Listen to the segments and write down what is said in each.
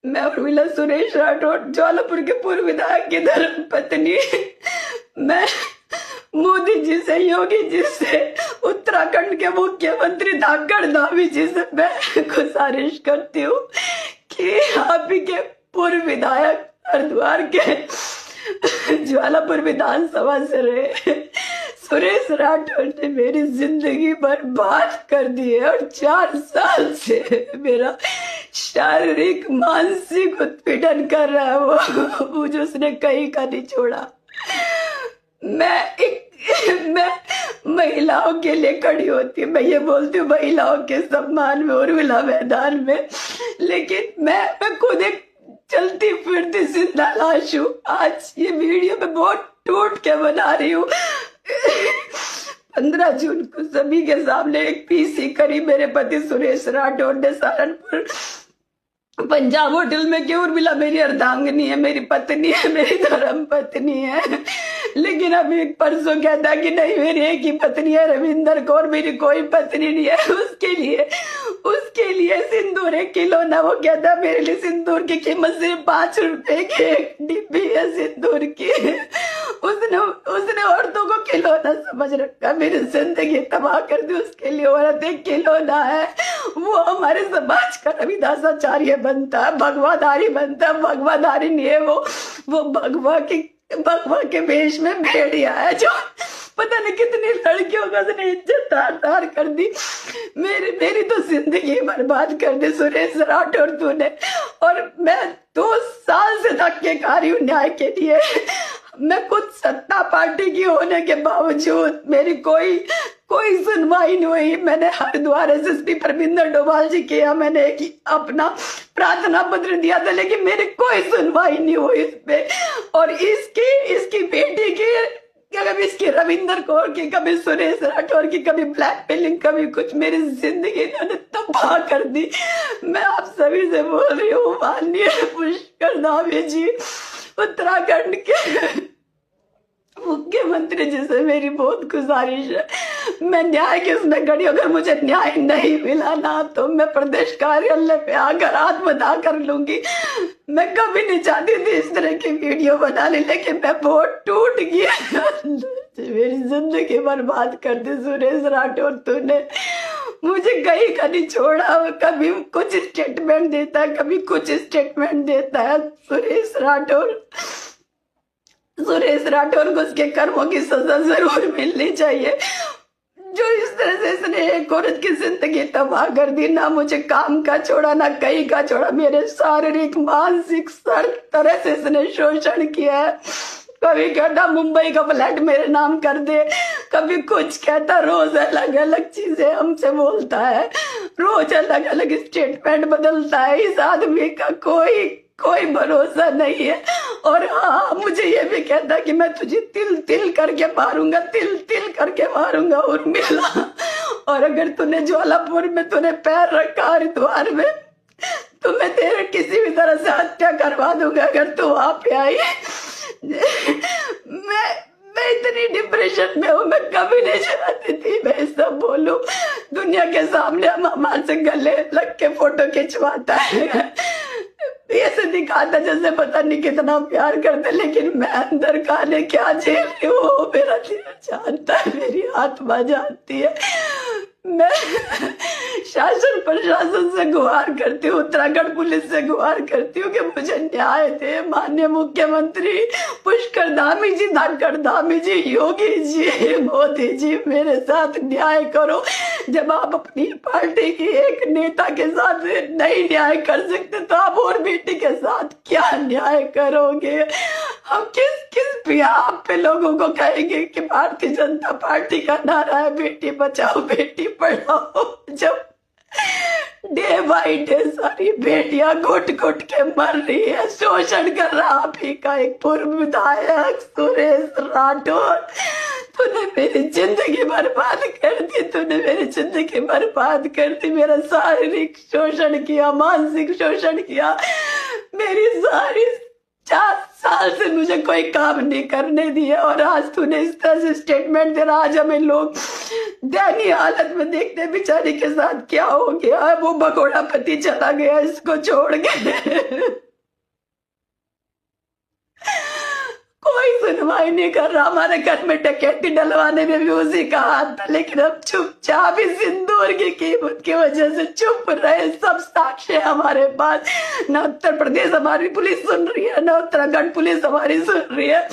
मैं उर्मिला सुरेश राठौड़, ज्वालापुर के पूर्व विधायक की धर्म पत्नी। मैं मोदी जी से, योगी जी से, उत्तराखंड के मुख्यमंत्री धाकड़ धामी जी से मैं गुजारिश करती हूँ कि आप ही के पूर्व विधायक हरिद्वार के ज्वालापुर विधानसभा से रहे सुरेश राठौर ने मेरी जिंदगी बर्बाद कर दी है और 4 साल से मेरा शारीरिक मानसिक उत्पीड़न कर रहा है वो मुझे उसने कहीं का नहीं छोड़ा। मैं महिलाओं के लिए खड़ी होती हूँ, मैं ये बोलती हूँ महिलाओं के सम्मान में उर्मिला मैदान में, लेकिन मैं खुद एक चलती फिरती जिंदा लाश हूँ। आज ये वीडियो मैं बहुत टूट के बना रही हूँ। 15 जून को सभी के सामने एक पीसी करी मेरे पति सुरेश राठौर ने सहारनपुर पंजाब होटल में कि उर्मिला मेरी अर्धांगिनी है, मेरी पत्नी है, मेरी धर्म पत्नी है, लेकिन अभी परसों कहता कि नहीं मेरी एक ही पत्नी है रविंदर कौर, मेरी कोई पत्नी नहीं है। उसके लिए सिंदूर 1 किलो ना, वो कहता मेरे लिए सिंदूर की कीमत सिर्फ 5 रुपए की एक डिब्बी है सिंदूर की। उसने औरतों को खिलौना समझ रखा, मेरी जिंदगी तबाह कर दी। उसके लिए औरत एक खिलौना है। वो हमारे समाज का रविदासाचार्य बनता है, भगवाधारी बनता है, भगवाधारी नहीं है वो भगवा के वेश में भेड़िया है जो पता नहीं कितनी लड़कियों का उसने इज्जत तार कर दी। मेरी तो जिंदगी बर्बाद कर दी सुरेश राठौर तूने। और मैं 2 साल से धक्के खा रही हूँ न्याय के लिए। मैं खुद सत्ता पार्टी की होने के बावजूद मेरी कोई सुनवाई नहीं हुई। मैंने हरिद्वार एसएसपी परमिंदर डोभाल जी किया, मैंने अपना प्रार्थना पत्र दिया था, लेकिन मेरी कोई सुनवाई नहीं हुई इस पे। और इसकी बेटी की, कभी इसकी रविंदर कौर की, कभी सुरेश राठौर की, कभी ब्लैकमेलिंग, कभी कुछ, मेरी जिंदगी इन्होंने तबाह कर दी। मैं आप सभी से बोल रही हूँ माननीय पुष्कर धामी जी, उत्तराखंड के मुख्यमंत्री जी से मेरी बहुत गुजारिश है, मैं न्याय के उसमें खड़ी, अगर मुझे न्याय नहीं मिला ना तो मैं प्रदेश कार्यालय पे आकर आत्मदाह कर लूंगी। मैं कभी नहीं चाहती थी इस तरह की वीडियो बनाने, लेकिन मैं बहुत टूट गया। मेरी जिंदगी बर्बाद कर दी सुरेश राठौर तूने, मुझे कहीं का नहीं छोड़ा। कभी कुछ स्टेटमेंट देता है, कभी कुछ स्टेटमेंट देता है। सुरेश राठौर को उसके कर्मों की सजा जरूर मिलनी चाहिए। जो इस तरह से इसने एक औरत की जिंदगी तबाह कर दी, ना मुझे काम का छोड़ा, ना कहीं का छोड़ा, मेरे शारीरिक मानसिक हर तरह से इसने शोषण किया है। कभी कहता मुंबई का फ्लैट मेरे नाम कर दे, कभी कुछ कहता, रोज अलग अलग चीजें हमसे बोलता है, रोज अलग अलग स्टेटमेंट बदलता है। इस आदमी का कोई भरोसा नहीं है। और हाँ, मुझे ये भी कहता कि मैं तुझे तिल तिल करके मारूंगा, तिल तिल करके मारूंगा उर्मिला। और अगर तूने ज्वालापुर में तूने पैर रखा, हरिद्वार में, तो मैं तेरे किसी भी तरह से हत्या करवा दूंगा अगर तू वहां पे आई। मैं इतनी डिप्रेशन में हूँ, मैं कभी नहीं चाहती थी मैं सब बोलूं दुनिया के सामने। हम हमारे से गले लग के फोटो खिंचवाता है, ऐसे दिखाता जैसे पता नहीं कितना प्यार करते, लेकिन मैं अंदर खाने क्या झेल रही हूँ मेरा दिल जानता है, मेरी आत्मा जानती है। मैं शासन प्रशासन से गुहार करती हूँ, उत्तराखंड पुलिस से गुहार करती हूँ कि मुझे न्याय दे। माननीय मुख्यमंत्री पुष्कर धामी जी, धाकड़ धामी जी, योगी जी, मोदी जी, मेरे साथ न्याय करो। जब आप अपनी पार्टी की एक नेता के साथ नहीं न्याय कर सकते तो आप और बेटी के साथ क्या न्याय करोगे? हम किस बिहार पे लोगों को कहेंगे कि भारतीय जनता पार्टी का नारा है बेटी बचाओ बेटी पढ़ाओ, जब डे बाई डे सारी बेटियां घुट घुट के मर रही है, शोषण कर रहा आप ही का एक पूर्व विधायक सुरेश राठौर। तूने मेरी जिंदगी बर्बाद कर दी, तूने मेरी जिंदगी बर्बाद कर दी। मेरा शारीरिक शोषण किया, मानसिक शोषण किया, मेरी सारी 4 साल से मुझे कोई काम नहीं करने दिया, और आज तूने इस तरह से स्टेटमेंट दे रहा। आज हमें लोग दयनीय हालत में देखते हैं बेचारी के साथ क्या हो गया। वो भगोड़ा पति चला गया इसको छोड़ के। कोई सुनवाई नहीं कर रहा। हमारे घर में डकैती डलवाने में भी उसी का हाथ था, लेकिन अब चुपचाप इस सिंदूर की कीमत की वजह से चुप रहे। सब साक्ष्य हमारे पास। न उत्तर प्रदेश हमारी पुलिस सुन रही है, न उत्तराखंड पुलिस हमारी सुन रही है।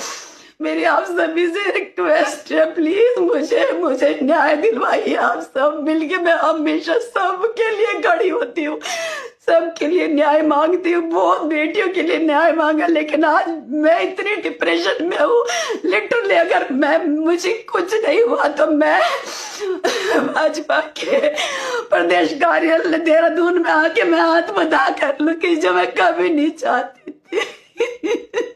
मेरी आप सभी से रिक्वेस्ट है, प्लीज मुझे न्याय दिलवाइए। आप सब मिलके, मैं हमेशा सबके लिए खड़ी होती हूँ, सबके लिए न्याय मांगती हूँ। बहुत बेटियों के लिए न्याय मांगा, लेकिन आज मैं इतनी डिप्रेशन में हूँ। लिटरली अगर मुझे कुछ नहीं हुआ तो मैं भाजपा के प्रदेश कार्यालय देहरादून में आके मैं आत्मदाह कर लूँ, कि जो मैं कभी नहीं चाहती थी।